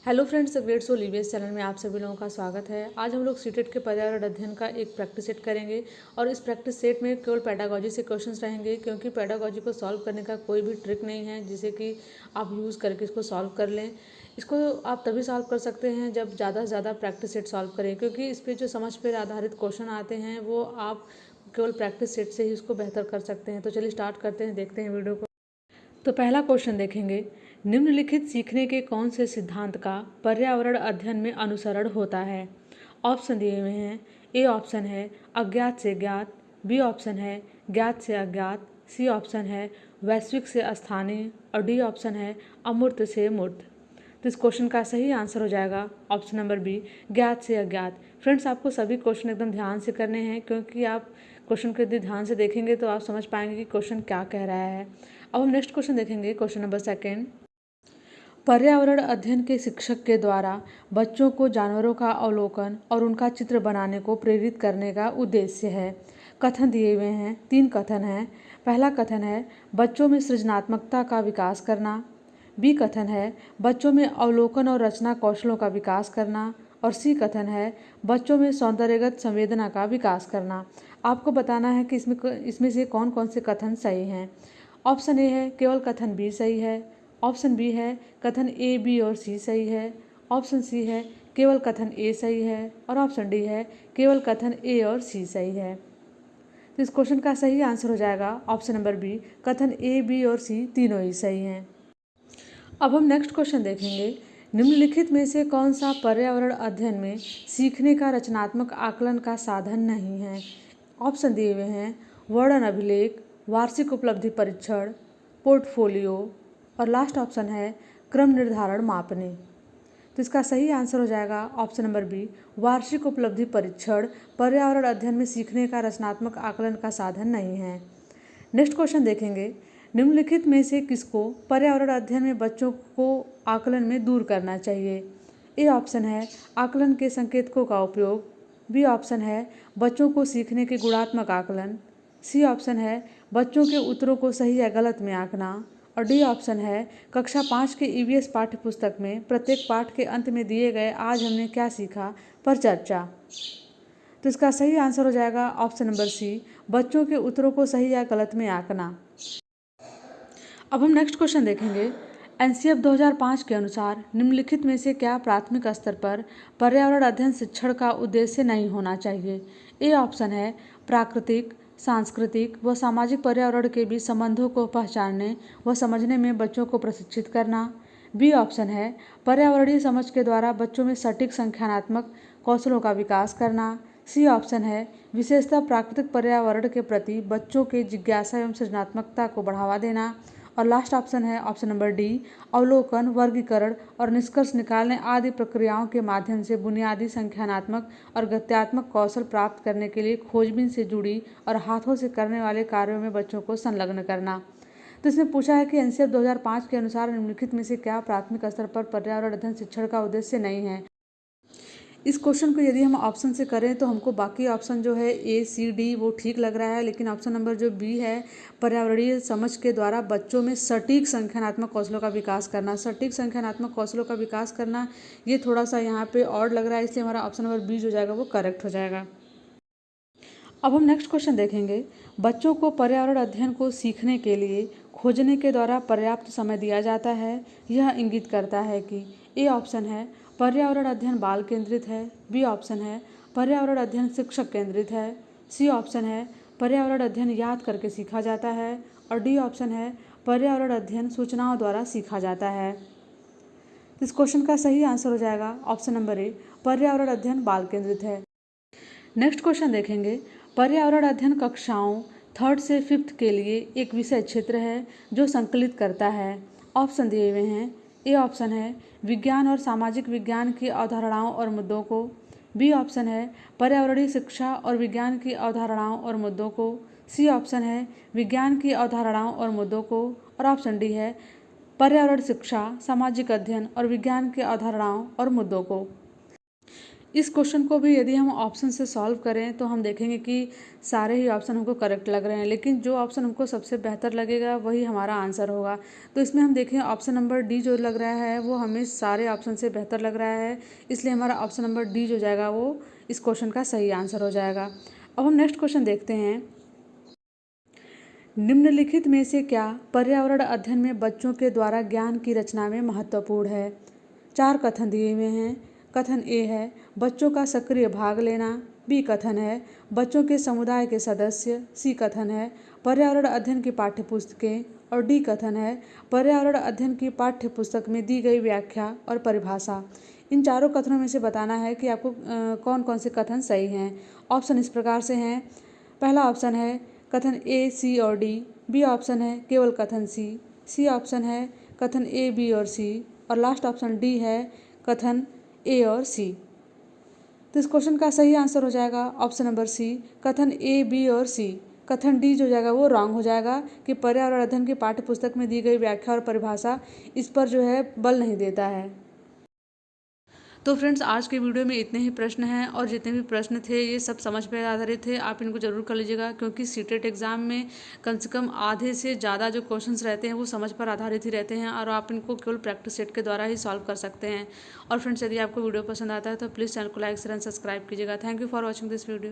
Hello friends, great soul EVS channel में आप सभी लोगों का स्वागत है। आज हम लोग सीटेट के पर्यावरण अध्ययन का एक प्रैक्टिस सेट करेंगे और इस प्रैक्टिस सेट में केवल पेडागोजी से क्वेश्चंस रहेंगे, क्योंकि पेडागोजी को सॉल्व करने का कोई भी ट्रिक नहीं है जिसे कि आप यूज़ करके इसको सॉल्व कर लें। इसको आप तभी सॉल्व कर सकते हैं जब ज़्यादा से ज़्यादा प्रैक्टिस सेट सॉल्व करें, क्योंकि इस पर जो समझ पर आधारित क्वेश्चन आते हैं वो आप केवल प्रैक्टिस सेट से ही उसको बेहतर कर सकते हैं। तो चलिए स्टार्ट करते हैं, देखते हैं वीडियो को। तो पहला क्वेश्चन देखेंगे, निम्नलिखित सीखने के कौन से सिद्धांत का पर्यावरण अध्ययन में अनुसरण होता है। ऑप्शन दिए हुए हैं। ए ऑप्शन है अज्ञात से ज्ञात, बी ऑप्शन है ज्ञात से अज्ञात, सी ऑप्शन है वैश्विक से स्थानीय और डी ऑप्शन है अमूर्त से मूर्त। तो इस क्वेश्चन का सही आंसर हो जाएगा ऑप्शन नंबर बी, ज्ञात से अज्ञात। फ्रेंड्स, आपको सभी क्वेश्चन एकदम ध्यान से करने हैं, क्योंकि आप क्वेश्चन को यदि ध्यान से देखेंगे तो आप समझ पाएंगे कि क्वेश्चन क्या कह रहा है। अब हम नेक्स्ट क्वेश्चन देखेंगे, क्वेश्चन नंबर सेकेंड। पर्यावरण अध्ययन के शिक्षक के द्वारा बच्चों को जानवरों का अवलोकन और उनका चित्र बनाने को प्रेरित करने का उद्देश्य है। कथन दिए हुए हैं, 3 कथन हैं। पहला कथन है बच्चों में सृजनात्मकता का विकास करना। बी कथन है बच्चों में अवलोकन और रचना कौशलों का विकास करना। और सी कथन है बच्चों में सौंदर्यगत संवेदना का विकास करना। आपको बताना है कि इसमें से कौन कौन से कथन सही हैं। ऑप्शन ए है केवल कथन बी सही है। ऑप्शन बी है कथन ए, बी और सी सही है। ऑप्शन सी है केवल कथन ए सही है। और ऑप्शन डी है केवल कथन ए और सी सही है। तो इस क्वेश्चन का सही आंसर हो जाएगा ऑप्शन नंबर बी, कथन ए, बी और सी तीनों ही सही हैं। अब हम नेक्स्ट क्वेश्चन देखेंगे, निम्नलिखित में से कौन सा पर्यावरण अध्ययन में सीखने का रचनात्मक आकलन का साधन नहीं है। ऑप्शन दिए हुए हैं वर्णन अभिलेख, वार्षिक उपलब्धि परीक्षण, पोर्टफोलियो और लास्ट ऑप्शन है क्रम निर्धारण मापने। तो इसका सही आंसर हो जाएगा ऑप्शन नंबर बी, वार्षिक उपलब्धि परीक्षण पर्यावरण अध्ययन में सीखने का रचनात्मक आकलन का साधन नहीं है। नेक्स्ट क्वेश्चन देखेंगे, निम्नलिखित में से किसको पर्यावरण अध्ययन में बच्चों को आकलन में दूर करना चाहिए। ए ऑप्शन है आकलन के संकेतकों का उपयोग। बी ऑप्शन है बच्चों को सीखने के गुणात्मक आकलन। सी ऑप्शन है बच्चों के उत्तरों को सही या गलत में आंकना। और डी ऑप्शन है कक्षा 5 के ईवीएस पाठ्यपुस्तक में प्रत्येक पाठ के अंत में दिए गए आज हमने क्या सीखा पर चर्चा। तो इसका सही आंसर हो जाएगा ऑप्शन नंबर सी, बच्चों के उत्तरों को सही या गलत में आंकना। अब हम नेक्स्ट क्वेश्चन देखेंगे, एनसीएफ 2005 के अनुसार निम्नलिखित में से क्या प्राथमिक स्तर पर पर्यावरण अध्ययन शिक्षण का उद्देश्य नहीं होना चाहिए। ए ऑप्शन है प्राकृतिक, सांस्कृतिक व सामाजिक पर्यावरण के बीच संबंधों को पहचानने व समझने में बच्चों को प्रशिक्षित करना। बी ऑप्शन है पर्यावरणीय समझ के द्वारा बच्चों में सटीक संख्यानात्मक कौशलों का विकास करना। सी ऑप्शन है विशेषतः प्राकृतिक पर्यावरण के प्रति बच्चों के जिज्ञासा एवं सृजनात्मकता को बढ़ावा देना। और लास्ट ऑप्शन है ऑप्शन नंबर डी, अवलोकन, वर्गीकरण और निष्कर्ष निकालने आदि प्रक्रियाओं के माध्यम से बुनियादी संख्यानात्मक और गत्यात्मक कौशल प्राप्त करने के लिए खोजबीन से जुड़ी और हाथों से करने वाले कार्यों में बच्चों को संलग्न करना। तो इसमें पूछा है कि एनसीएफ 2005 के अनुसार निम्नलिखित में से क्या प्राथमिक स्तर पर पर्यावरण अध्ययन शिक्षण का उद्देश्य नहीं है। इस क्वेश्चन को यदि हम ऑप्शन से करें तो हमको बाकी ऑप्शन जो है ए, सी, डी वो ठीक लग रहा है, लेकिन ऑप्शन नंबर जो बी है पर्यावरणीय समझ के द्वारा बच्चों में सटीक संख्यानात्मक कौशलों का विकास करना, सटीक संख्यानात्मक कौशलों का विकास करना, ये थोड़ा सा यहाँ पे और लग रहा है, इसलिए हमारा ऑप्शन नंबर बी जो जाएगा वो करेक्ट हो जाएगा। अब हम नेक्स्ट क्वेश्चन देखेंगे, बच्चों को पर्यावरण अध्ययन को सीखने के लिए खोजने के द्वारा पर्याप्त समय दिया जाता है, यह इंगित करता है कि ए ऑप्शन है पर्यावरण अध्ययन बाल केंद्रित है। बी ऑप्शन है पर्यावरण अध्ययन शिक्षक केंद्रित है। सी ऑप्शन है पर्यावरण अध्ययन याद करके सीखा जाता है। और डी ऑप्शन है पर्यावरण अध्ययन सूचनाओं द्वारा सीखा जाता है। इस क्वेश्चन का सही आंसर हो जाएगा ऑप्शन नंबर ए, पर्यावरण अध्ययन बाल केंद्रित है। नेक्स्ट क्वेश्चन देखेंगे, पर्यावरण अध्ययन कक्षाओं 3rd से 5th के लिए एक विषय क्षेत्र है जो संकलित करता है। ऑप्शन दिए हुए हैं, ए ऑप्शन है विज्ञान और सामाजिक विज्ञान की अवधारणाओं और मुद्दों को। बी ऑप्शन है पर्यावरणीय शिक्षा और विज्ञान की अवधारणाओं और मुद्दों को। सी ऑप्शन है विज्ञान की अवधारणाओं और मुद्दों को। और ऑप्शन डी है पर्यावरण शिक्षा, सामाजिक अध्ययन और विज्ञान की अवधारणाओं और मुद्दों को। इस क्वेश्चन को भी यदि हम ऑप्शन से सॉल्व करें तो हम देखेंगे कि सारे ही ऑप्शन हमको करेक्ट लग रहे हैं, लेकिन जो ऑप्शन हमको सबसे बेहतर लगेगा वही हमारा आंसर होगा। तो इसमें हम देखें ऑप्शन नंबर डी जो लग रहा है वो हमें सारे ऑप्शन से बेहतर लग रहा है, इसलिए हमारा ऑप्शन नंबर डी जो जाएगा वो इस क्वेश्चन का सही आंसर हो जाएगा। अब हम नेक्स्ट क्वेश्चन देखते हैं। निम्नलिखित में से क्या पर्यावरण अध्ययन में बच्चों के द्वारा ज्ञान की रचना में महत्वपूर्ण है? 4 कथन दिए हुए हैं। कथन ए है बच्चों का सक्रिय भाग लेना, बी कथन है बच्चों के समुदाय के सदस्य, सी कथन है पर्यावरण अध्ययन की पाठ्यपुस्तकें, और डी कथन है पर्यावरण अध्ययन की पाठ्यपुस्तक में दी गई व्याख्या और परिभाषा। इन चारों कथनों में से बताना है कि आपको कौन कौन से कथन सही हैं। ऑप्शन इस प्रकार से हैं। पहला ऑप्शन है कथन ए, सी और डी, बी ऑप्शन है केवल कथन सी ऑप्शन है कथन ए, बी और सी, और लास्ट ऑप्शन डी है कथन ए और सी। तो इस क्वेश्चन का सही आंसर हो जाएगा ऑप्शन नंबर सी, कथन ए, बी और सी। कथन डी जो जाएगा वो रॉन्ग हो जाएगा कि पर्यावरण अध्ययन की पाठ्यपुस्तक में दी गई व्याख्या और परिभाषा इस पर जो है बल नहीं देता है। तो फ्रेंड्स, आज के वीडियो में इतने ही प्रश्न हैं, और जितने भी प्रश्न थे ये सब समझ पे आधारित थे। आप इनको जरूर कर लीजिएगा, क्योंकि सीटेट एग्जाम में कम से कम आधे से ज़्यादा जो क्वेश्चंस रहते हैं वो समझ पर आधारित ही रहते हैं, और आप इनको केवल प्रैक्टिस सेट के द्वारा ही सॉल्व कर सकते हैं। और फ्रेंड्स, यदि आपको वीडियो पसंद आता है तो प्लीज़ चैनल को लाइक शेयर एंड सब्सक्राइब कीजिएगा। Thank you for watching this video.